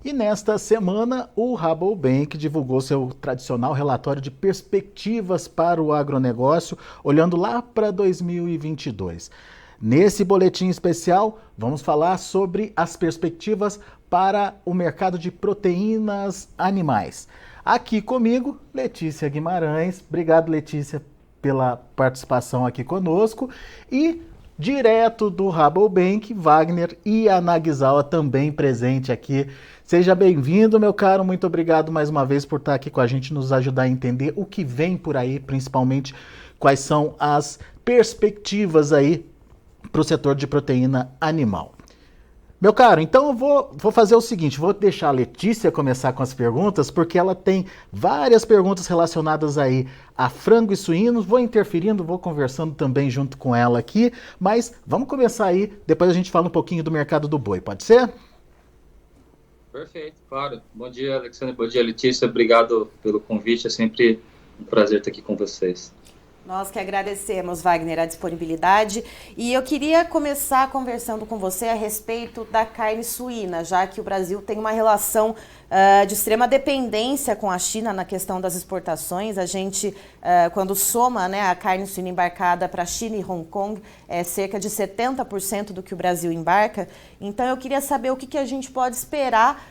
E nesta semana, o Rabobank divulgou seu tradicional relatório de perspectivas para o agronegócio, olhando lá para 2022. Nesse boletim especial, vamos falar sobre as perspectivas para o mercado de proteínas animais. Aqui comigo, Letícia Guimarães. Obrigado, Letícia, pela participação aqui conosco. E direto do Rabobank, Wagner e a Nagzawa também presente aqui. Seja bem-vindo, meu caro. Muito obrigado mais uma vez por estar aqui com a gente, nos ajudar a entender o que vem por aí, principalmente quais são as perspectivas aí para o setor de proteína animal. Meu caro, então eu vou fazer o seguinte, vou deixar a Letícia começar com as perguntas, porque ela tem várias perguntas relacionadas aí a frango e suínos, vou interferindo, vou conversando também junto com ela aqui, mas vamos começar aí, depois a gente fala um pouquinho do mercado do boi, pode ser? Perfeito, claro. Bom dia, Alexandre, bom dia, Letícia, obrigado pelo convite, é sempre um prazer estar aqui com vocês. Nós que agradecemos, Wagner, a disponibilidade. E eu queria começar conversando com você a respeito da carne suína, já que o Brasil tem uma relação de extrema dependência com a China na questão das exportações. A gente, quando soma, né, a carne suína embarcada para a China e Hong Kong, é cerca de 70% do que o Brasil embarca. Então eu queria saber o que a gente pode esperar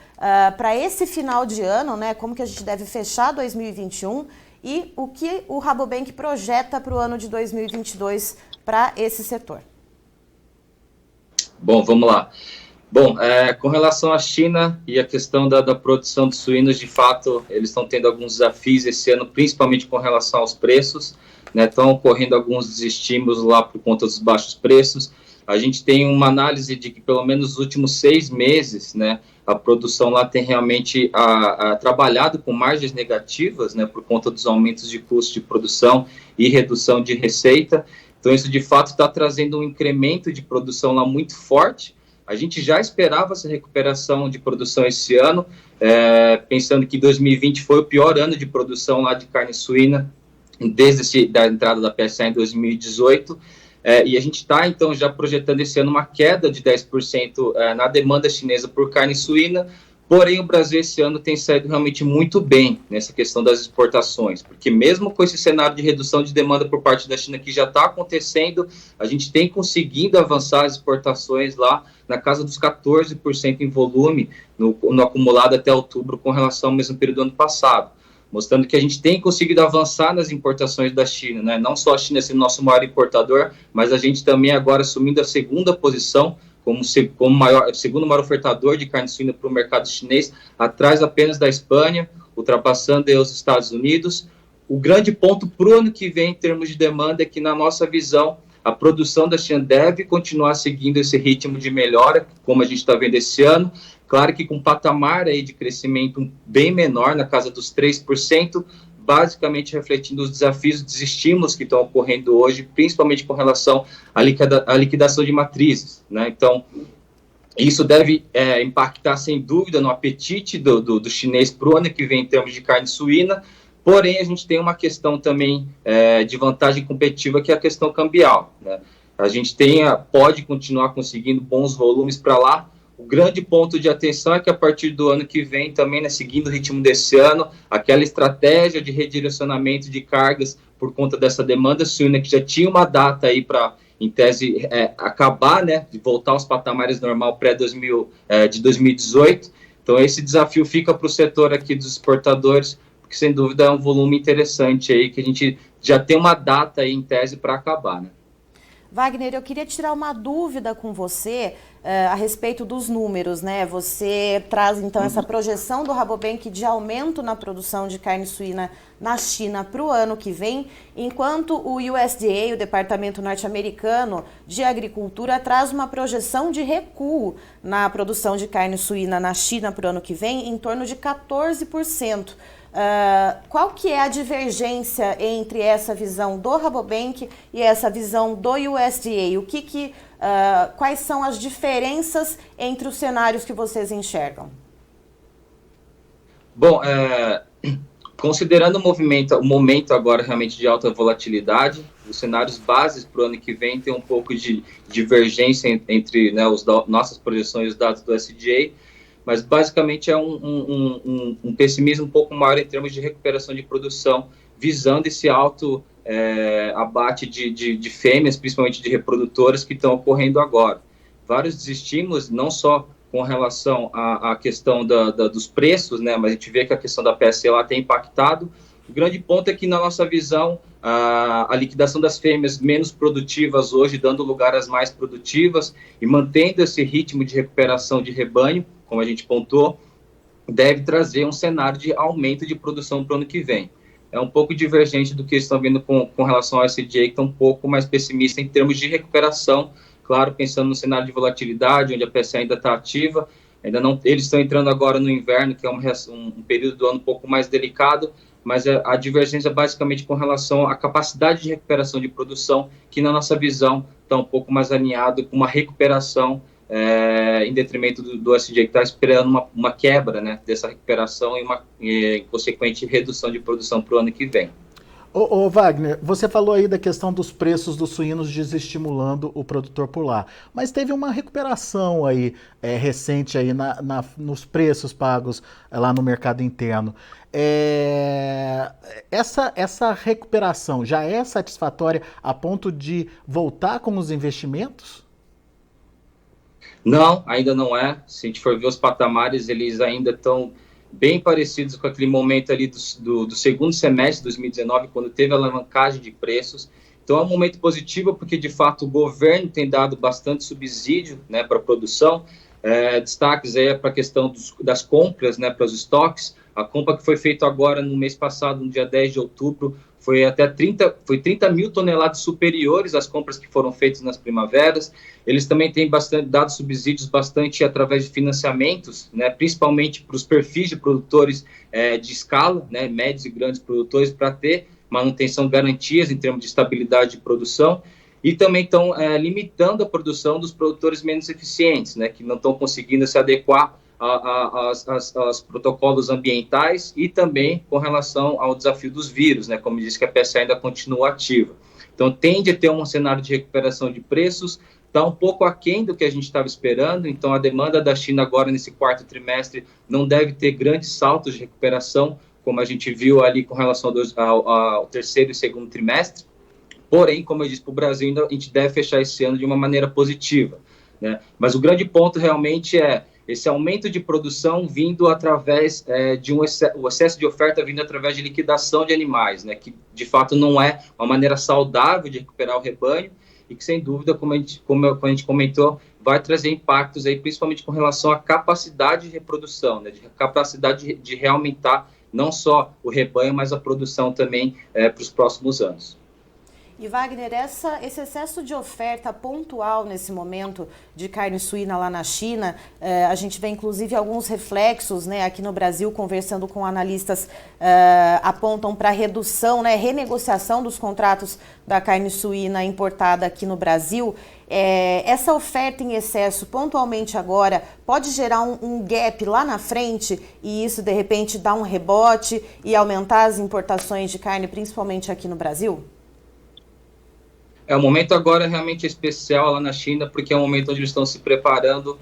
para esse final de ano, né, como que a gente deve fechar 2021 e o que o Rabobank projeta para o ano de 2022 para esse setor. Bom, vamos lá. Bom, com relação à China e a questão da produção de suínos, de fato, eles estão tendo alguns desafios esse ano, principalmente com relação aos preços, né? Estão ocorrendo alguns desestímulos lá por conta dos baixos preços. A gente tem uma análise de que pelo menos nos últimos 6 meses, né, a produção lá tem realmente trabalhado com margens negativas, né, por conta dos aumentos de custo de produção e redução de receita. Então isso de fato está trazendo um incremento de produção lá muito forte. A gente já esperava essa recuperação de produção esse ano, pensando que 2020 foi o pior ano de produção lá de carne suína, desde a entrada da PSA em 2018, e a gente está, então, já projetando esse ano uma queda de 10% na demanda chinesa por carne suína, porém o Brasil esse ano tem saído realmente muito bem nessa questão das exportações, porque mesmo com esse cenário de redução de demanda por parte da China que já está acontecendo, a gente tem conseguido avançar as exportações lá na casa dos 14% em volume no acumulado até outubro com relação ao mesmo período do ano passado, mostrando que a gente tem conseguido avançar nas importações da China, né? Não só a China sendo nosso maior importador, mas a gente também agora assumindo a segunda posição como segundo maior ofertador de carne suína para o mercado chinês, atrás apenas da Espanha, ultrapassando os Estados Unidos. O grande ponto para o ano que vem, em termos de demanda, é que, na nossa visão, a produção da China deve continuar seguindo esse ritmo de melhora, como a gente está vendo esse ano. Claro que com um patamar aí de crescimento bem menor, na casa dos 3%, basicamente refletindo os desafios, os estímulos que estão ocorrendo hoje, principalmente com relação à liquidação de matrizes, né? Então, isso deve impactar, sem dúvida, no apetite do chinês para o ano que vem em termos de carne suína, porém, a gente tem uma questão também de vantagem competitiva, que é a questão cambial, né? A gente pode continuar conseguindo bons volumes para lá. O grande ponto de atenção é que a partir do ano que vem, também, né, seguindo o ritmo desse ano, aquela estratégia de redirecionamento de cargas por conta dessa demanda suína, que já tinha uma data aí para, em tese, acabar, né, de voltar aos patamares normal de 2018. Então, esse desafio fica para o setor aqui dos exportadores, porque, sem dúvida, é um volume interessante aí, que a gente já tem uma data aí, em tese, para acabar, né? Wagner, eu queria tirar uma dúvida com você a respeito dos números, né? Você traz, então, essa projeção do Rabobank de aumento na produção de carne suína na China para o ano que vem, enquanto o USDA, o Departamento Norte-Americano de Agricultura, traz uma projeção de recuo na produção de carne suína na China para o ano que vem, em torno de 14%. Qual que é a divergência entre essa visão do Rabobank e essa visão do USDA? Quais são as diferenças entre os cenários que vocês enxergam? Bom, considerando o momento agora realmente de alta volatilidade, os cenários bases para o ano que vem tem um pouco de divergência entre, né, nossas projeções e os dados do USDA, mas basicamente é um pessimismo um pouco maior em termos de recuperação de produção, visando esse alto abate de fêmeas, principalmente de reprodutoras, que estão ocorrendo agora. Vários desestímulos, não só com relação à questão dos preços, né, mas a gente vê que a questão da PSC lá tem impactado. O grande ponto é que, na nossa visão, a liquidação das fêmeas menos produtivas hoje, dando lugar às mais produtivas e mantendo esse ritmo de recuperação de rebanho, como a gente pontuou, deve trazer um cenário de aumento de produção para o ano que vem. É um pouco divergente do que eles estão vendo com relação ao SDA, que está um pouco mais pessimista em termos de recuperação, claro, pensando no cenário de volatilidade, onde a PSA ainda está ativa, ainda não, eles estão entrando agora no inverno, que é um período do ano um pouco mais delicado, mas a divergência é basicamente com relação à capacidade de recuperação de produção, que na nossa visão está um pouco mais alinhado com uma recuperação em detrimento do SDA, que está esperando uma quebra, né, dessa recuperação e uma consequente redução de produção para o ano que vem. Ô Wagner, você falou aí da questão dos preços dos suínos desestimulando o produtor por lá, mas teve uma recuperação aí recente aí nos preços pagos lá no mercado interno. Essa recuperação já é satisfatória a ponto de voltar com os investimentos? Não, ainda não é. Se a gente for ver os patamares, eles ainda estão bem parecidos com aquele momento ali do segundo semestre de 2019, quando teve a alavancagem de preços. Então é um momento positivo, porque de fato o governo tem dado bastante subsídio, né, para a produção. Destaques aí para a questão das compras, né, para os estoques. A compra que foi feita agora no mês passado, no dia 10 de outubro, foi 30 mil toneladas superiores às compras que foram feitas nas primaveras. Eles também têm dado subsídios bastante através de financiamentos, né, principalmente para os perfis de produtores de escala, né, médios e grandes produtores, para ter manutenção, garantias em termos de estabilidade de produção. E também estão limitando a produção dos produtores menos eficientes, né, que não estão conseguindo se adequar aos protocolos ambientais e também com relação ao desafio dos vírus, né, como disse que a PSA ainda continua ativa. Então tende a ter um cenário de recuperação de preços, está um pouco aquém do que a gente estava esperando, então a demanda da China agora nesse quarto trimestre não deve ter grandes saltos de recuperação, como a gente viu ali com relação ao terceiro e segundo trimestre. Porém, como eu disse, para o Brasil ainda a gente deve fechar esse ano de uma maneira positiva, né? Mas o grande ponto realmente é esse aumento de produção vindo através o excesso de oferta vindo através de liquidação de animais, né, que de fato não é uma maneira saudável de recuperar o rebanho e que, sem dúvida, como a gente comentou, vai trazer impactos aí, principalmente com relação à capacidade de reprodução, né, de capacidade de reaumentar não só o rebanho, mas a produção também para os próximos anos. E Wagner, esse excesso de oferta pontual nesse momento de carne suína lá na China, a gente vê inclusive alguns reflexos, né, aqui no Brasil, conversando com analistas, apontam para redução, né, renegociação dos contratos da carne suína importada aqui no Brasil. Essa oferta em excesso pontualmente agora pode gerar um gap lá na frente e isso de repente dar um rebote e aumentar as importações de carne, principalmente aqui no Brasil? O momento agora é realmente especial lá na China, porque é um momento onde eles estão se preparando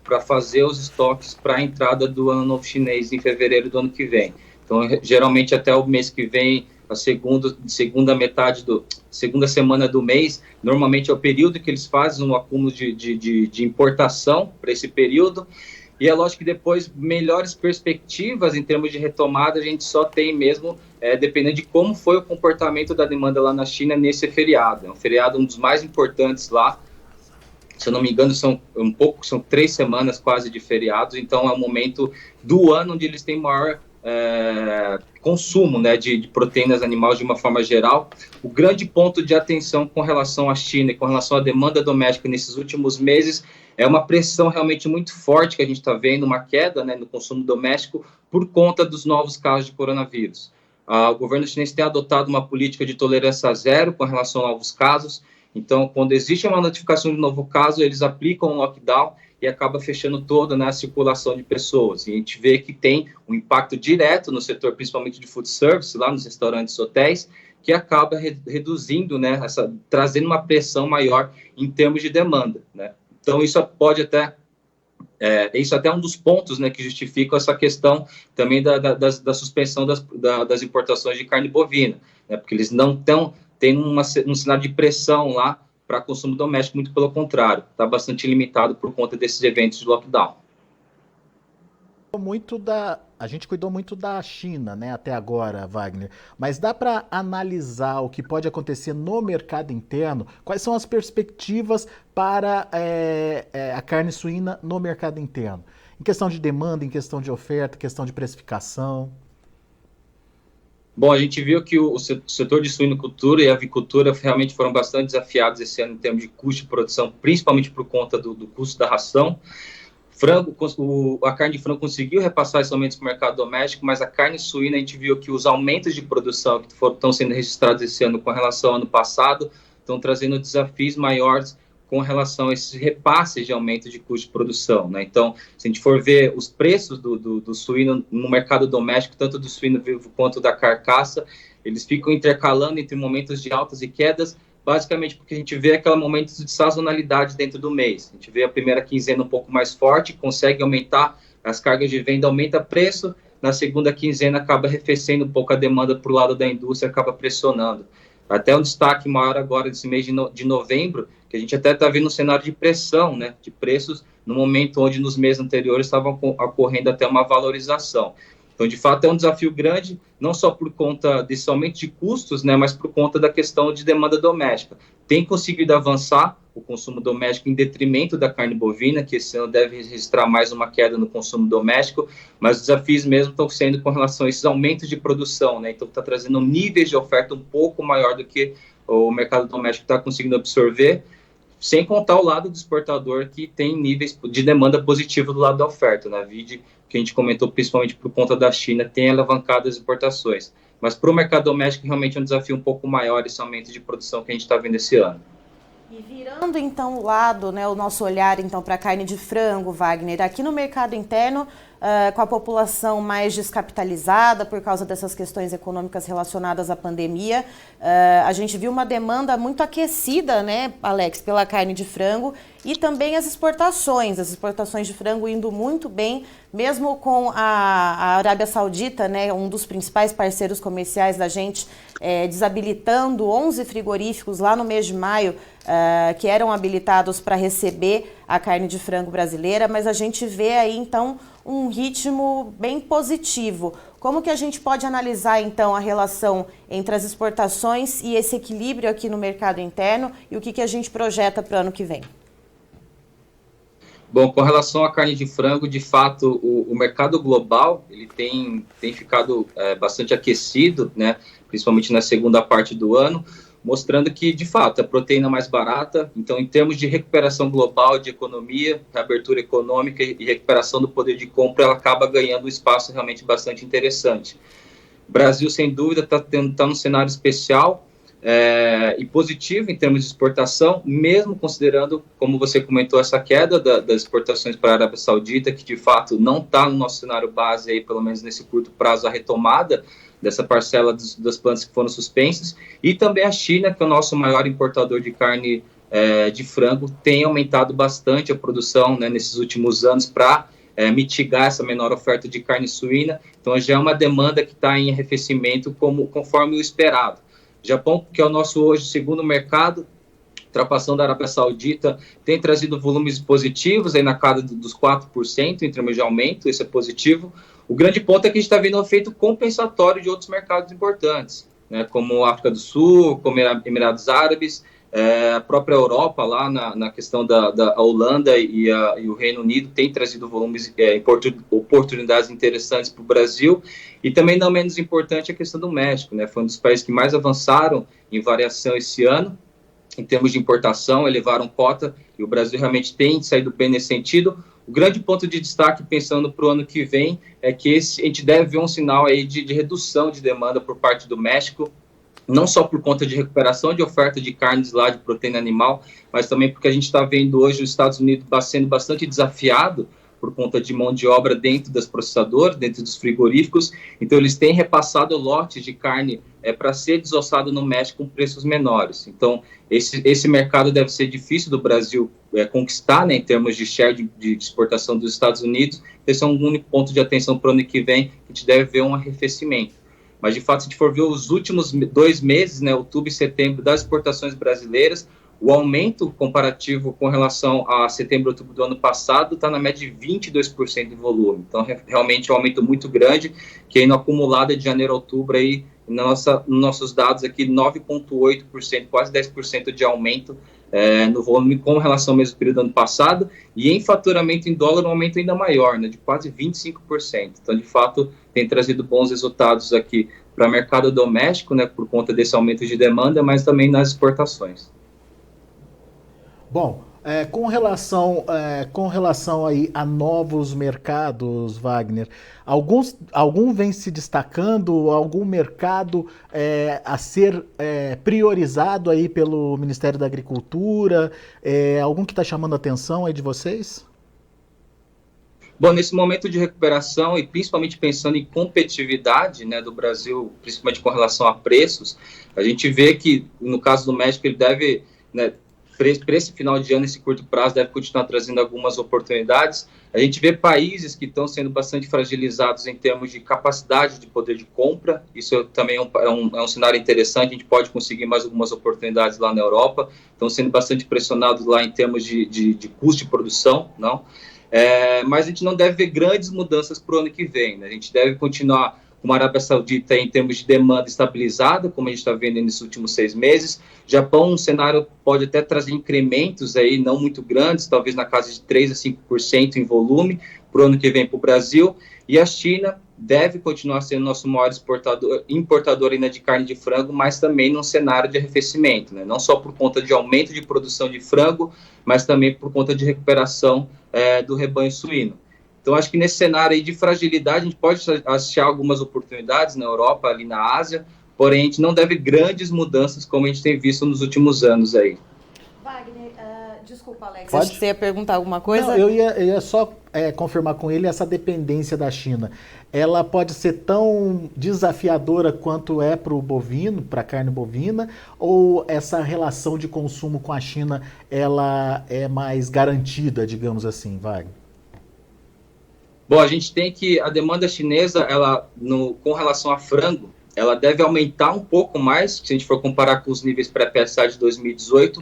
para fazer os estoques para a entrada do Ano Novo Chinês em fevereiro do ano que vem. Então, geralmente até o mês que vem, a segunda semana do mês, normalmente é o período que eles fazem um acúmulo de importação para esse período. E é lógico que depois melhores perspectivas em termos de retomada a gente só tem mesmo dependendo de como foi o comportamento da demanda lá na China nesse feriado. É um feriado um dos mais importantes lá. Se eu não me engano, são 3 semanas quase de feriados, então é um momento do ano onde eles têm maior consumo, né, de proteínas animais de uma forma geral. O grande ponto de atenção com relação à China e com relação à demanda doméstica nesses últimos meses é uma pressão realmente muito forte que a gente está vendo, uma queda, né, no consumo doméstico por conta dos novos casos de coronavírus. O governo chinês tem adotado uma política de tolerância zero com relação a novos casos, então quando existe uma notificação de novo caso, eles aplicam um lockdown e acaba fechando toda, né, a circulação de pessoas. E a gente vê que tem um impacto direto no setor, principalmente de food service, lá nos restaurantes e hotéis, que acaba reduzindo, né, trazendo uma pressão maior em termos de demanda, né. Então, isso pode até Isso até é um dos pontos, né, que justificam essa questão também da suspensão das importações de carne bovina, né, porque eles não têm um cenário de pressão lá para consumo doméstico, muito pelo contrário, está bastante limitado por conta desses eventos de lockdown. A gente cuidou muito da China, né, até agora, Wagner, mas dá para analisar o que pode acontecer no mercado interno? Quais são as perspectivas para a carne suína no mercado interno? Em questão de demanda, em questão de oferta, questão de precificação? Bom, a gente viu que o setor de suinocultura e avicultura realmente foram bastante desafiados esse ano em termos de custo de produção, principalmente por conta do custo da ração. A carne de frango conseguiu repassar esses aumentos para o mercado doméstico, mas a carne suína a gente viu que os aumentos de produção que estão sendo registrados esse ano com relação ao ano passado estão trazendo desafios maiores com relação a esses repasses de aumento de custo de produção, né? Então, se a gente for ver os preços do suíno no mercado doméstico, tanto do suíno vivo quanto da carcaça, eles ficam intercalando entre momentos de altas e quedas, basicamente porque a gente vê aquele momento de sazonalidade dentro do mês. A gente vê a primeira quinzena um pouco mais forte, consegue aumentar as cargas de venda, aumenta preço, na segunda quinzena acaba arrefecendo um pouco a demanda para o lado da indústria, acaba pressionando. Até um destaque maior agora desse mês de novembro, que a gente até está vendo um cenário de pressão, né, de preços, no momento onde nos meses anteriores estavam ocorrendo até uma valorização. Então, de fato, é um desafio grande, não só por conta desse aumento de custos, né, mas por conta da questão de demanda doméstica. Tem conseguido avançar o consumo doméstico em detrimento da carne bovina, que esse ano deve registrar mais uma queda no consumo doméstico, mas os desafios mesmo estão sendo com relação a esses aumentos de produção, né? Então, está trazendo níveis de oferta um pouco maior do que o mercado doméstico está conseguindo absorver, sem contar o lado do exportador, que tem níveis de demanda positiva do lado da oferta, né? Vide que a gente comentou, principalmente por conta da China, tem alavancado as exportações. Mas para o mercado doméstico, realmente é um desafio um pouco maior esse aumento de produção que a gente está vendo esse ano. E virando então o lado, né, o nosso olhar então para a carne de frango, Wagner, aqui no mercado interno, com a população mais descapitalizada por causa dessas questões econômicas relacionadas à pandemia, a gente viu uma demanda muito aquecida, né, Alex, pela carne de frango e também as exportações de frango indo muito bem, mesmo com a Arábia Saudita, né, um dos principais parceiros comerciais da gente, desabilitando 11 frigoríficos lá no mês de maio, que eram habilitados para receber a carne de frango brasileira, mas a gente vê aí então um ritmo bem positivo. Como que a gente pode analisar então a relação entre as exportações e esse equilíbrio aqui no mercado interno e o que a gente projeta para o ano que vem? Bom, com relação à carne de frango, de fato, o mercado global ele tem ficado bastante aquecido, né, principalmente na segunda parte do ano, mostrando que, de fato, a proteína mais barata. Então, em termos de recuperação global de economia, reabertura econômica e recuperação do poder de compra, ela acaba ganhando um espaço realmente bastante interessante. O Brasil, sem dúvida, está num cenário especial e positivo em termos de exportação, mesmo considerando, como você comentou, essa queda das exportações para a Arábia Saudita, que, de fato, não está no nosso cenário base, aí, pelo menos nesse curto prazo, a retomada dessa parcela das plantas que foram suspensas, e também a China, que é o nosso maior importador de carne de frango, tem aumentado bastante a produção, né, nesses últimos anos para mitigar essa menor oferta de carne suína. Então já é uma demanda que está em arrefecimento conforme o esperado. Japão, que é o nosso hoje segundo mercado, ultrapassando a Arábia Saudita, tem trazido volumes positivos aí na casa dos 4% em termos de aumento, isso é positivo. O grande ponto é que a gente está vendo um efeito compensatório de outros mercados importantes, né, como a África do Sul, como Emirados Árabes, a própria Europa, lá na questão da Holanda e o Reino Unido, tem trazido volumes, oportunidades interessantes para o Brasil, e também não menos importante a questão do México, né, foi um dos países que mais avançaram em variação esse ano, em termos de importação, elevaram cota, e o Brasil realmente tem saído bem nesse sentido. O grande ponto de destaque, pensando para o ano que vem, é que a gente deve ver um sinal aí de redução de demanda por parte do México, não só por conta de recuperação de oferta de carnes lá, de proteína animal, mas também porque a gente está vendo hoje os Estados Unidos sendo bastante desafiado por conta de mão de obra dentro das processadoras, dentro dos frigoríficos. Então, eles têm repassado lotes de carne para ser desossado no México com preços menores. Então, esse mercado deve ser difícil do Brasil conquistar, né, em termos de share de exportação dos Estados Unidos. Esse é um único ponto de atenção para o ano que vem, que a gente deve ver um arrefecimento. Mas, de fato, se a gente for ver os últimos 2 meses, né, outubro e setembro, das exportações brasileiras, o aumento comparativo com relação a setembro e outubro do ano passado está na média de 22% de volume. Então, realmente é um aumento muito grande, que aí no acumulado de janeiro a outubro, aí, nos nossos dados aqui, 9,8%, quase 10% de aumento no volume com relação ao mesmo período do ano passado, e em faturamento em dólar um aumento ainda maior, né, de quase 25%. Então, de fato, tem trazido bons resultados aqui para o mercado doméstico, né, por conta desse aumento de demanda, mas também nas exportações. Bom, com relação aí a novos mercados, Wagner, algum vem se destacando, algum mercado a ser priorizado aí pelo Ministério da Agricultura, algum que está chamando a atenção aí de vocês? Bom, nesse momento de recuperação e principalmente pensando em competitividade, né, do Brasil, principalmente com relação a preços, a gente vê que, no caso do México, ele deve, né, para esse final de ano, esse curto prazo, deve continuar trazendo algumas oportunidades. A gente vê países que estão sendo bastante fragilizados em termos de capacidade de poder de compra. Isso também é um cenário interessante. A gente pode conseguir mais algumas oportunidades lá na Europa. Estão sendo bastante pressionados lá em termos de custo de produção, não? Mas a gente não deve ver grandes mudanças para o ano que vem, né? A gente deve continuar com a Arábia Saudita em termos de demanda estabilizada, como a gente está vendo nesses últimos 6 meses. Japão, um cenário pode até trazer incrementos aí, não muito grandes, talvez na casa de 3 a 5% em volume para o ano que vem para o Brasil. E a China deve continuar sendo nosso maior importador ainda de carne de frango, mas também num cenário de arrefecimento, né? Não só por conta de aumento de produção de frango, mas também por conta de recuperação do rebanho suíno. Então, acho que nesse cenário aí de fragilidade, a gente pode achar algumas oportunidades na Europa, ali na Ásia, porém, a gente não deve grandes mudanças como a gente tem visto nos últimos anos aí. Wagner, desculpa, Alex, Pode? acho que você ia perguntar alguma coisa? Não, eu ia só confirmar com ele essa dependência da China. Ela pode ser tão desafiadora quanto é para o bovino, para a carne bovina, ou essa relação de consumo com a China, ela é mais garantida, digamos assim, Wagner? Bom, a gente tem que a demanda chinesa, com relação a frango, ela deve aumentar um pouco mais, se a gente for comparar com os níveis pré-PSA de 2018,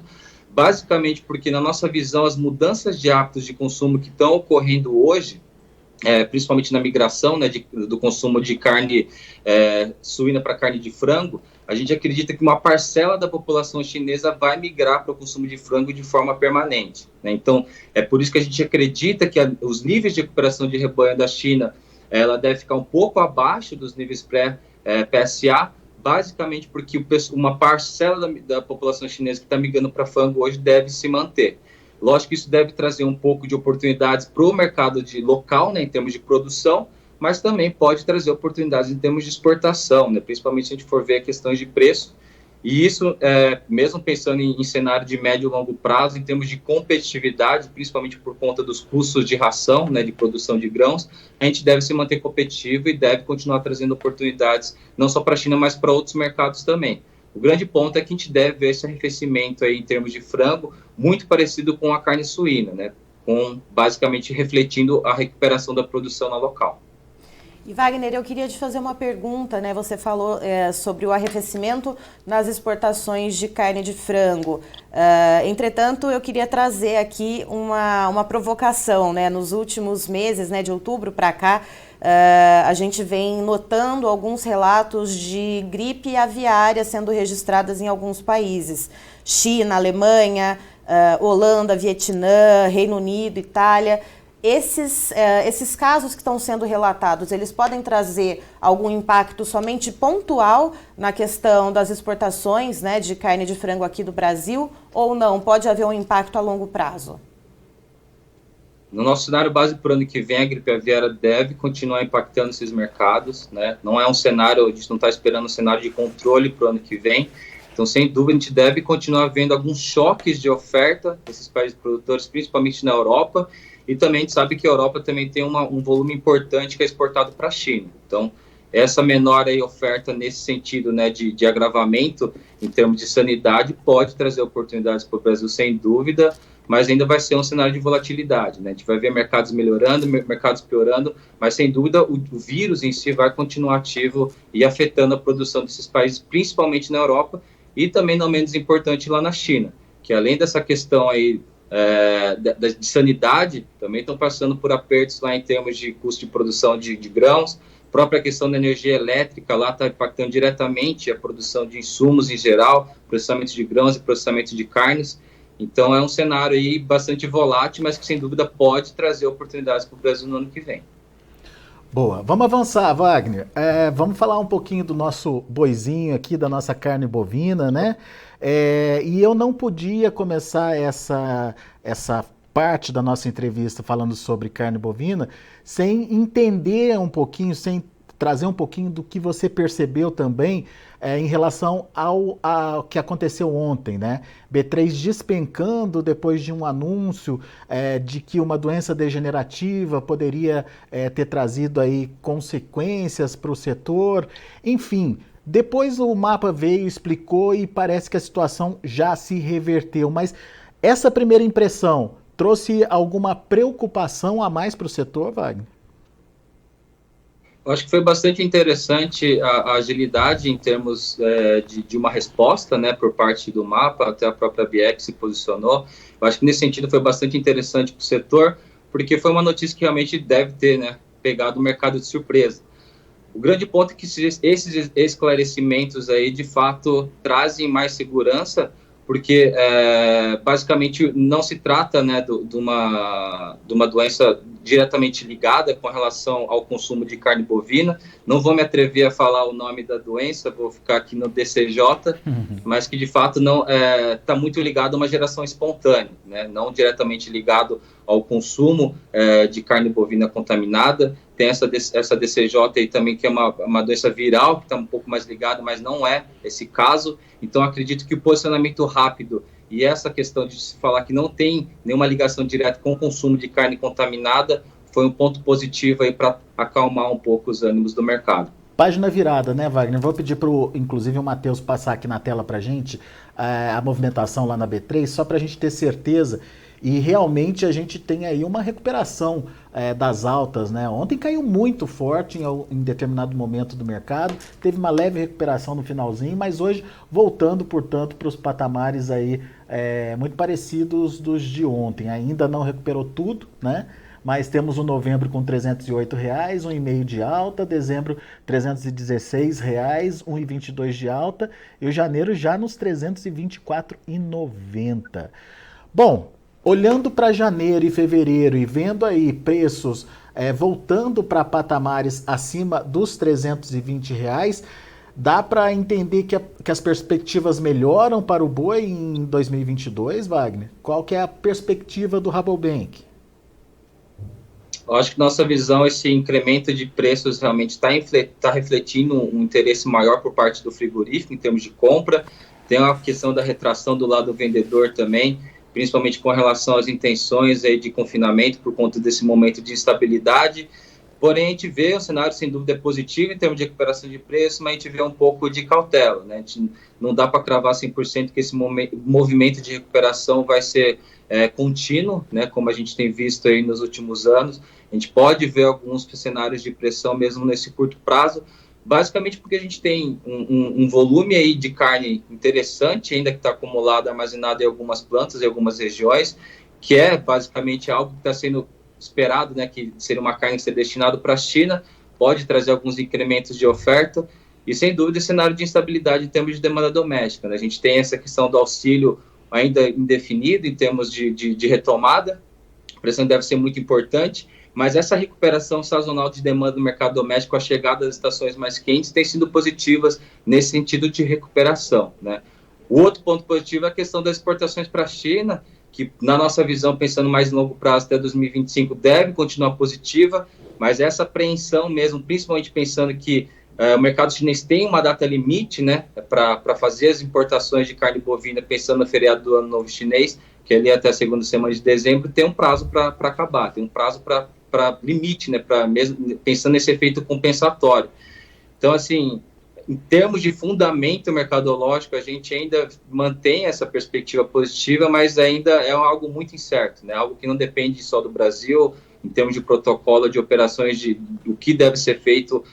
basicamente porque, na nossa visão, as mudanças de hábitos de consumo que estão ocorrendo hoje, principalmente na migração, né, do consumo de carne suína para carne de frango, a gente acredita que uma parcela da população chinesa vai migrar para o consumo de frango de forma permanente, né? Então, é por isso que a gente acredita que os níveis de recuperação de rebanho da China, ela deve ficar um pouco abaixo dos níveis pré-PSA, basicamente porque uma parcela da população chinesa que está migrando para frango hoje deve se manter. Lógico que isso deve trazer um pouco de oportunidades para o mercado local, né, em termos de produção, mas também pode trazer oportunidades em termos de exportação, né, principalmente se a gente for ver questões de preço. E isso, mesmo pensando em cenário de médio e longo prazo, em termos de competitividade, principalmente por conta dos custos de ração, né, de produção de grãos, a gente deve se manter competitivo e deve continuar trazendo oportunidades, não só para a China, mas para outros mercados também. O grande ponto é que a gente deve ver esse arrefecimento aí em termos de frango, muito parecido com a carne suína, né, basicamente refletindo a recuperação da produção na local. E Wagner, eu queria te fazer uma pergunta, né? Você falou sobre o arrefecimento nas exportações de carne de frango. Entretanto, eu queria trazer aqui uma provocação, né? Nos últimos meses, né, de outubro para cá, a gente vem notando alguns relatos de gripe aviária sendo registradas em alguns países. China, Alemanha, Holanda, Vietnã, Reino Unido, Itália. Esses casos que estão sendo relatados, eles podem trazer algum impacto somente pontual na questão das exportações, né, de carne de frango aqui do Brasil, ou não? Pode haver um impacto a longo prazo? No nosso cenário base para o ano que vem, a gripe aviária deve continuar impactando esses mercados, né? Não é um cenário, a gente não está esperando um cenário de controle para o ano que vem. Então, Então, sem dúvida, a gente deve continuar vendo alguns choques de oferta desses países produtores, principalmente na Europa, e também a gente sabe que a Europa também tem um volume importante que é exportado para a China. Então, essa menor aí oferta nesse sentido, né, de agravamento em termos de sanidade pode trazer oportunidades para o Brasil, sem dúvida, mas ainda vai ser um cenário de volatilidade, né? A gente vai ver mercados melhorando, mercados piorando, mas sem dúvida o vírus em si vai continuar ativo e afetando a produção desses países, principalmente na Europa e também, não menos importante, lá na China, que além dessa questão aí de sanidade, também estão passando por apertos lá em termos de custo de produção de grãos. A própria questão da energia elétrica lá está impactando diretamente a produção de insumos em geral, processamento de grãos e processamento de carnes. Então é um cenário aí bastante volátil, mas que sem dúvida pode trazer oportunidades para o Brasil no ano que vem. Boa, vamos avançar, Wagner. Vamos falar um pouquinho do nosso boizinho aqui, da nossa carne bovina, né? E eu não podia começar essa parte da nossa entrevista falando sobre carne bovina sem entender um pouquinho, sem trazer um pouquinho do que você percebeu também em relação ao que aconteceu ontem, né? B3 despencando depois de um anúncio de que uma doença degenerativa poderia ter trazido aí consequências para o setor. Enfim, depois o mapa veio, explicou e parece que a situação já se reverteu. Mas essa primeira impressão trouxe alguma preocupação a mais para o setor, Wagner? Eu acho que foi bastante interessante a agilidade em termos de uma resposta, né, por parte do mapa, até a própria BIEC se posicionou. Eu acho que nesse sentido foi bastante interessante para o setor, porque foi uma notícia que realmente deve ter, né, pegado o mercado de surpresa. O grande ponto é que esses esclarecimentos aí, de fato, trazem mais segurança, porque basicamente não se trata, né, de uma doença diretamente ligada com relação ao consumo de carne bovina. Não vou me atrever a falar o nome da doença, vou ficar aqui no DCJ, mas que de fato não está muito ligado a uma geração espontânea, né, não diretamente ligado ao consumo de carne bovina contaminada. Tem essa DCJ aí também, que é uma doença viral, que está um pouco mais ligada, mas não é esse caso. Então, acredito que o posicionamento rápido e essa questão de se falar que não tem nenhuma ligação direta com o consumo de carne contaminada foi um ponto positivo aí para acalmar um pouco os ânimos do mercado. Página virada, né, Wagner? Vou pedir inclusive, o Matheus passar aqui na tela para a gente a movimentação lá na B3, só para a gente ter certeza. E realmente a gente tem aí uma recuperação das altas, né? Ontem caiu muito forte em determinado momento do mercado, teve uma leve recuperação no finalzinho, mas hoje voltando, portanto, para os patamares aí muito parecidos dos de ontem. Ainda não recuperou tudo, né? Mas temos o novembro com R$ 308, 1,5 de alta, dezembro R$ 316, 1,22 de alta, e o janeiro já nos R$ 324,90. Bom, olhando para janeiro e fevereiro e vendo aí preços voltando para patamares acima dos R$ 320, dá para entender que as perspectivas melhoram para o boi em 2022, Wagner? Qual que é a perspectiva do Rabobank? Eu acho que nossa visão, esse incremento de preços realmente está refletindo um interesse maior por parte do frigorífico em termos de compra. Tem a questão da retração do lado do vendedor também, principalmente com relação às intenções aí de confinamento por conta desse momento de instabilidade. Porém, a gente vê o cenário, sem dúvida, positivo em termos de recuperação de preço, mas a gente vê um pouco de cautela, né? A gente não dá para cravar 100% que esse movimento de recuperação vai ser contínuo, né? Como a gente tem visto aí nos últimos anos. A gente pode ver alguns cenários de pressão mesmo nesse curto prazo, basicamente porque a gente tem um volume aí de carne interessante, ainda que está acumulado, armazenado em algumas plantas, em algumas regiões, que é basicamente algo que está sendo esperado, né, que seria uma carne que seria destinada para a China, pode trazer alguns incrementos de oferta, e sem dúvida esse cenário de instabilidade em termos de demanda doméstica, né? A gente tem essa questão do auxílio ainda indefinido em termos de retomada, a pressão deve ser muito importante, mas essa recuperação sazonal de demanda do mercado doméstico, a chegada das estações mais quentes, tem sido positivas nesse sentido de recuperação, né? O outro ponto positivo é a questão das exportações para a China, que na nossa visão, pensando mais em longo prazo, até 2025, deve continuar positiva, mas essa apreensão mesmo, principalmente pensando que o mercado chinês tem uma data limite, né, para fazer as importações de carne bovina, pensando no feriado do Ano Novo Chinês, que é ali até a segunda semana de dezembro, tem um prazo para acabar, tem um prazo para limite, né, mesmo pensando nesse efeito compensatório. Então, assim, em termos de fundamento mercadológico, a gente ainda mantém essa perspectiva positiva, mas ainda é algo muito incerto, né? Algo que não depende só do Brasil, em termos de protocolo, de operações, do que deve ser feito,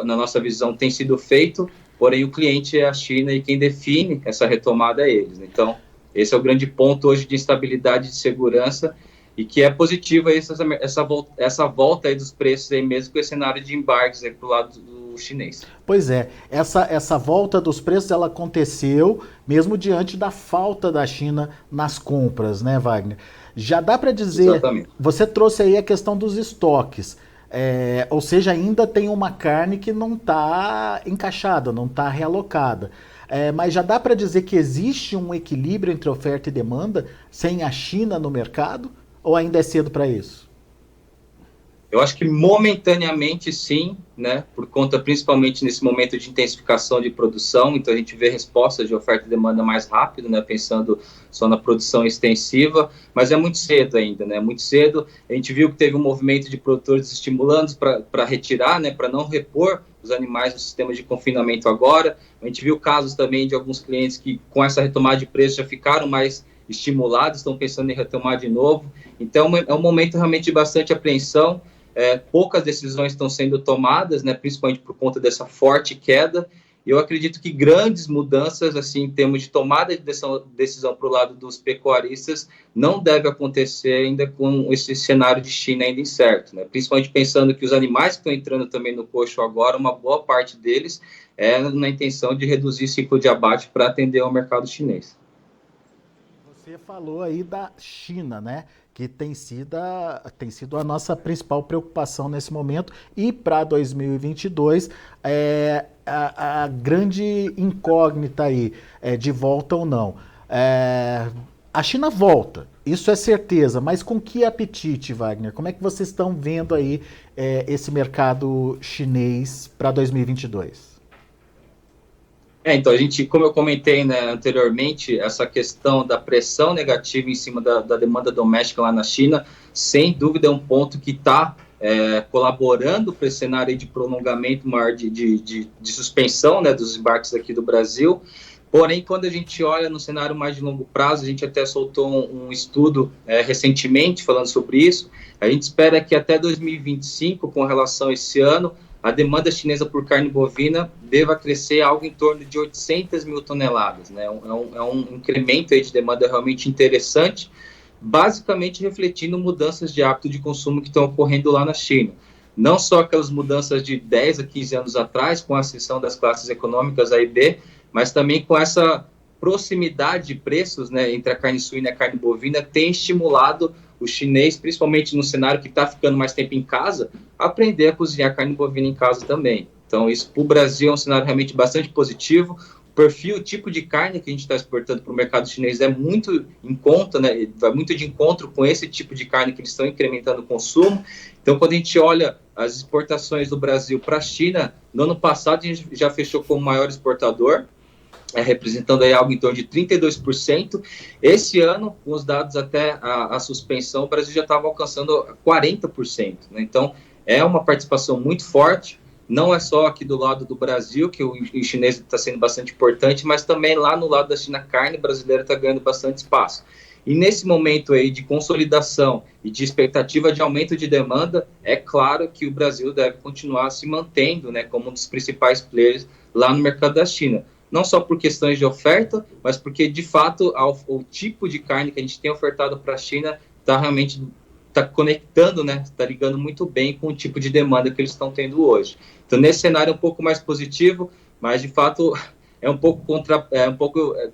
na nossa visão, tem sido feito, porém o cliente é a China e quem define essa retomada é eles, né? Então, esse é o grande ponto hoje de instabilidade e de segurança, e que é positiva essa volta aí dos preços, aí mesmo com esse cenário de embarques para o lado do chinês. Pois é, essa volta dos preços ela aconteceu mesmo diante da falta da China nas compras, né, Wagner? Já dá para dizer, exatamente, você trouxe aí a questão dos estoques, ou seja, ainda tem uma carne que não está encaixada, não está realocada. Mas já dá para dizer que existe um equilíbrio entre oferta e demanda sem a China no mercado? Ou ainda é cedo para isso? Eu acho que momentaneamente sim, né, por conta principalmente nesse momento de intensificação de produção, então a gente vê respostas de oferta e demanda mais rápido, né, pensando só na produção extensiva, mas é muito cedo ainda, né, muito cedo. A gente viu que teve um movimento de produtores estimulando para retirar, né, para não repor os animais no sistema de confinamento agora. A gente viu casos também de alguns clientes que com essa retomada de preço já ficaram mais estimulados, estão pensando em retomar de novo. Então é um momento realmente de bastante apreensão. Poucas decisões estão sendo tomadas, né, principalmente por conta dessa forte queda, e eu acredito que grandes mudanças, assim, em termos de tomada de decisão para o lado dos pecuaristas, não deve acontecer ainda com esse cenário de China ainda incerto, né, principalmente pensando que os animais que estão entrando também no coxo agora, uma boa parte deles é na intenção de reduzir o ciclo de abate para atender ao mercado chinês. Você falou aí da China, né? Que tem sido a nossa principal preocupação nesse momento. E para 2022, a grande incógnita aí, de volta ou não. A China volta, isso é certeza, mas com que apetite, Wagner? Como é que vocês estão vendo aí esse mercado chinês para 2022? Então, a gente, como eu comentei, né, anteriormente, essa questão da pressão negativa em cima da demanda doméstica lá na China, sem dúvida é um ponto que está colaborando para esse cenário de prolongamento maior de suspensão, né, dos embarques aqui do Brasil. Porém, quando a gente olha no cenário mais de longo prazo, a gente até soltou um estudo recentemente falando sobre isso, a gente espera que até 2025, com relação a esse ano, a demanda chinesa por carne bovina deva crescer algo em torno de 800 mil toneladas, né? É um incremento aí de demanda realmente interessante, basicamente refletindo mudanças de hábito de consumo que estão ocorrendo lá na China. Não só aquelas mudanças de 10 a 15 anos atrás, com a ascensão das classes econômicas A e B, mas também com essa proximidade de preços, né, entre a carne suína e a carne bovina, tem estimulado o chinês, principalmente no cenário que está ficando mais tempo em casa, aprender a cozinhar carne bovina em casa também. Então, isso para o Brasil é um cenário realmente bastante positivo. O perfil, o tipo de carne que a gente está exportando para o mercado chinês é muito em conta, né? Vai muito de encontro com esse tipo de carne que eles estão incrementando o consumo. Então, quando a gente olha as exportações do Brasil para a China, no ano passado a gente já fechou como maior exportador, representando aí algo em torno de 32%. Esse ano, com os dados até a suspensão, o Brasil já estava alcançando 40%. Né? Então, é uma participação muito forte, não é só aqui do lado do Brasil, que o chinês está sendo bastante importante, mas também lá no lado da China, a carne brasileira está ganhando bastante espaço. E nesse momento aí de consolidação e de expectativa de aumento de demanda, é claro que o Brasil deve continuar se mantendo, né, como um dos principais players lá no mercado da China. Não só por questões de oferta, mas porque, de fato, o tipo de carne que a gente tem ofertado para a China está conectando, né? Está ligando muito bem com o tipo de demanda que eles estão tendo hoje. Então, nesse cenário é um pouco mais positivo, mas, de fato,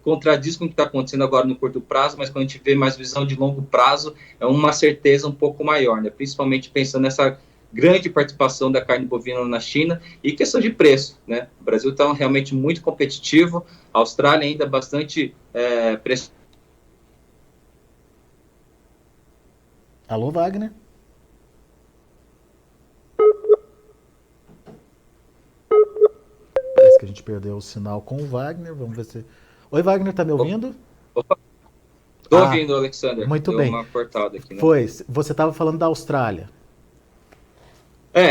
contradiz com o que está acontecendo agora no curto prazo, mas quando a gente vê mais visão de longo prazo, é uma certeza um pouco maior, né? Principalmente pensando nessa grande participação da carne bovina na China e questão de preço, né? O Brasil está realmente muito competitivo, a Austrália ainda bastante preço. Alô, Wagner? que a gente perdeu o sinal com o Wagner. Vamos ver se... Oi, Wagner, tá me ouvindo? Opa, tô ouvindo, Alexander. Muito Deu bem. uma cortada aqui, né? Você estava falando da Austrália.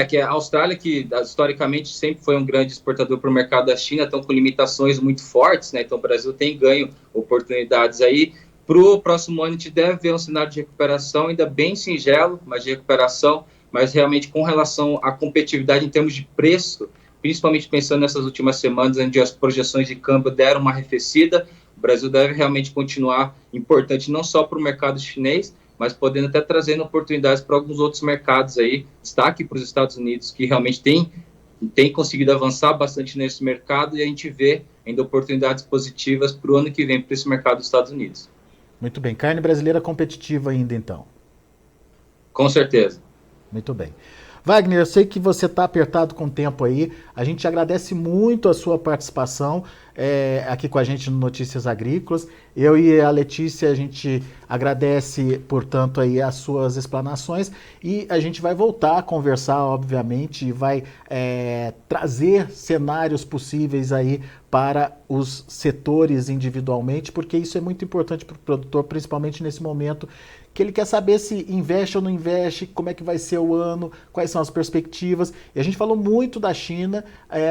Que a Austrália, que historicamente sempre foi um grande exportador para o mercado da China, estão com limitações muito fortes, né? Então o Brasil tem ganho oportunidades aí. Para o próximo ano a gente deve ver um cenário de recuperação ainda bem singelo, mas de recuperação, mas realmente com relação à competitividade em termos de preço, principalmente pensando nessas últimas semanas, onde as projeções de câmbio deram uma arrefecida, o Brasil deve realmente continuar importante não só para o mercado chinês, mas podendo até trazendo oportunidades para alguns outros mercados aí, destaque para os Estados Unidos, que realmente tem conseguido avançar bastante nesse mercado, e a gente vê ainda oportunidades positivas para o ano que vem para esse mercado dos Estados Unidos. Muito bem. Carne brasileira competitiva ainda, então. Com certeza. Muito bem. Wagner, eu sei que você está apertado com o tempo aí. A gente agradece muito a sua participação aqui com a gente no Notícias Agrícolas. Eu e a Letícia, a gente agradece, portanto, aí as suas explanações e a gente vai voltar a conversar, obviamente, e vai trazer cenários possíveis aí para os setores individualmente, porque isso é muito importante para o produtor, principalmente nesse momento que ele quer saber se investe ou não investe, como é que vai ser o ano, quais são as perspectivas. E a gente falou muito da China,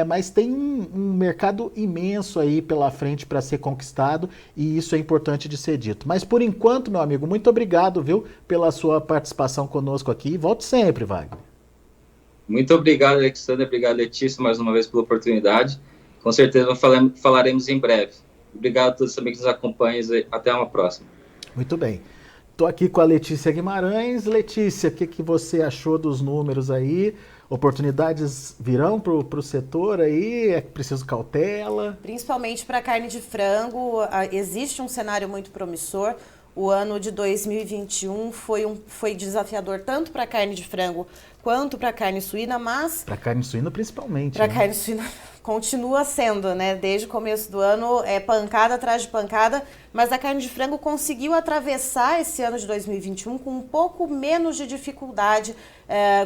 mas tem um mercado imenso aí pela frente para ser conquistado e isso é importante de ser dito. Mas por enquanto, meu amigo, muito obrigado, viu, pela sua participação conosco aqui. Volte sempre, Wagner. Muito obrigado, Alexandre. Obrigado, Letícia, mais uma vez pela oportunidade. Com certeza falaremos em breve. Obrigado a todos também que nos acompanham. Até uma próxima. Muito bem. Estou aqui com a Letícia Guimarães. Letícia, o que você achou dos números aí? Oportunidades virão para o setor aí? É preciso cautela? Principalmente para a carne de frango, existe um cenário muito promissor. O ano de 2021 foi desafiador tanto para a carne de frango quanto para a carne suína, mas... Para a carne suína principalmente. Para a carne suína continua sendo, né? Desde o começo do ano é pancada atrás de pancada, mas a carne de frango conseguiu atravessar esse ano de 2021 com um pouco menos de dificuldade,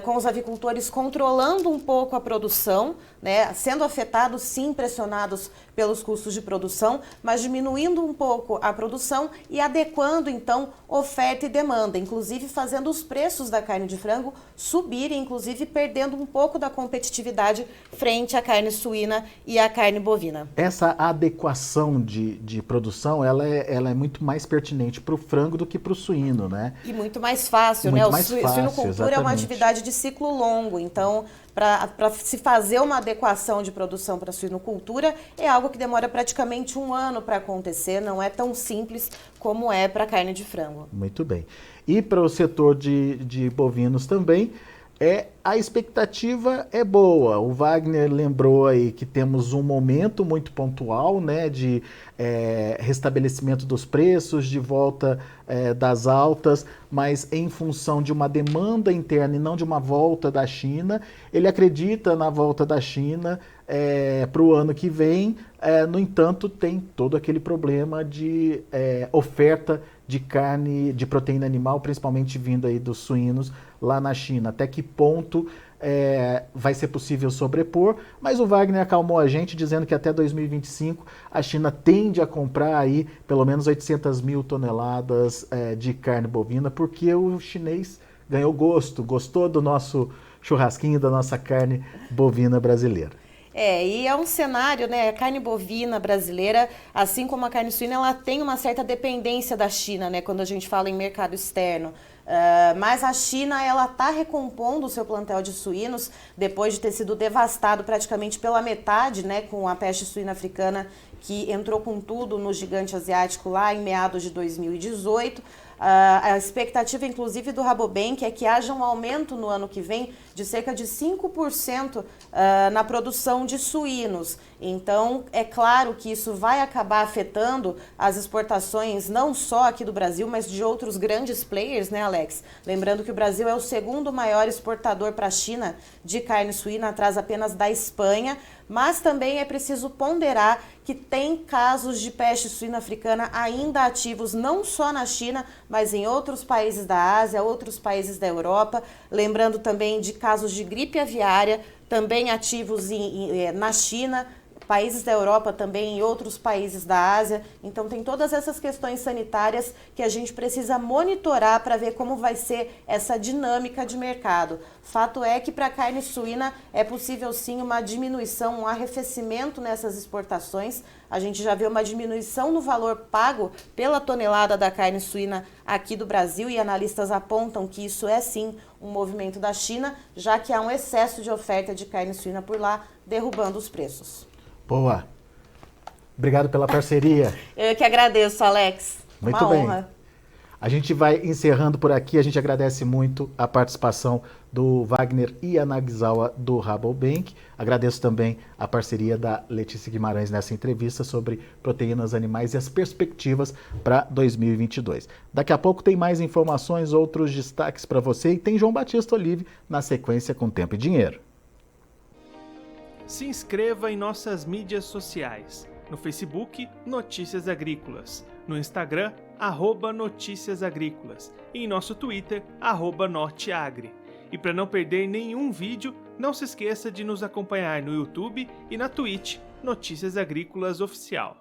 com os avicultores controlando um pouco a produção, né? Sendo afetados, sim, pressionados pelos custos de produção, mas diminuindo um pouco a produção e adequando, então, oferta e demanda, inclusive fazendo os preços da carne de frango subirem, inclusive perdendo um pouco da competitividade frente à carne suína e à carne bovina. Essa adequação de produção, ela é muito mais pertinente para o frango do que para o suíno, né? E muito mais fácil, muito né? Mais fácil, suinocultura exatamente. É uma atividade de ciclo longo, então para se fazer uma adequação de produção para a suinocultura é algo que demora praticamente um ano para acontecer, não é tão simples como é para a carne de frango. Muito bem. E para o setor de bovinos também, a expectativa é boa. O Wagner lembrou aí que temos um momento muito pontual, né, de restabelecimento dos preços, de volta das altas, mas em função de uma demanda interna e não de uma volta da China. Ele acredita na volta da China para o ano que vem, no entanto, tem todo aquele problema de oferta de carne, de proteína animal, principalmente vindo aí dos suínos lá na China. Até que ponto vai ser possível sobrepor, mas o Wagner acalmou a gente dizendo que até 2025 a China tende a comprar aí pelo menos 800 mil toneladas de carne bovina, porque o chinês ganhou gostou do nosso churrasquinho, da nossa carne bovina brasileira. E é um cenário, né? A carne bovina brasileira, assim como a carne suína, ela tem uma certa dependência da China, né? Quando a gente fala em mercado externo. Mas a China, ela está recompondo o seu plantel de suínos depois de ter sido devastado praticamente pela metade, né? Com a peste suína africana, que entrou com tudo no gigante asiático lá em meados de 2018. A expectativa, inclusive, do Rabobank é que haja um aumento no ano que vem de cerca de 5% na produção de suínos. Então, é claro que isso vai acabar afetando as exportações não só aqui do Brasil, mas de outros grandes players, né, Alex? Lembrando que o Brasil é o segundo maior exportador para a China de carne suína, atrás apenas da Espanha, mas também é preciso ponderar que tem casos de peste suína africana ainda ativos, não só na China, mas em outros países da Ásia, outros países da Europa. Lembrando também de casos de gripe aviária, também ativos na China, países da Europa também e outros países da Ásia. Então tem todas essas questões sanitárias que a gente precisa monitorar para ver como vai ser essa dinâmica de mercado. Fato é que para a carne suína é possível sim uma diminuição, um arrefecimento nessas exportações. A gente já vê uma diminuição no valor pago pela tonelada da carne suína aqui do Brasil e analistas apontam que isso é sim um movimento da China, já que há um excesso de oferta de carne suína por lá, derrubando os preços. Boa. Obrigado pela parceria. Eu que agradeço, Alex. Muito uma bem. honra. A gente vai encerrando por aqui. A gente agradece muito a participação do Wagner Yanagisawa do Rabobank. Agradeço também a parceria da Letícia Guimarães nessa entrevista sobre proteínas animais e as perspectivas para 2022. Daqui a pouco tem mais informações, outros destaques para você e tem João Batista Olive na sequência com Tempo e Dinheiro. Se inscreva em nossas mídias sociais. No Facebook, Notícias Agrícolas. No Instagram, @Notícias Agrícolas. E em nosso Twitter, @Norteagri. E para não perder nenhum vídeo, não se esqueça de nos acompanhar no YouTube e na Twitch, Notícias Agrícolas Oficial.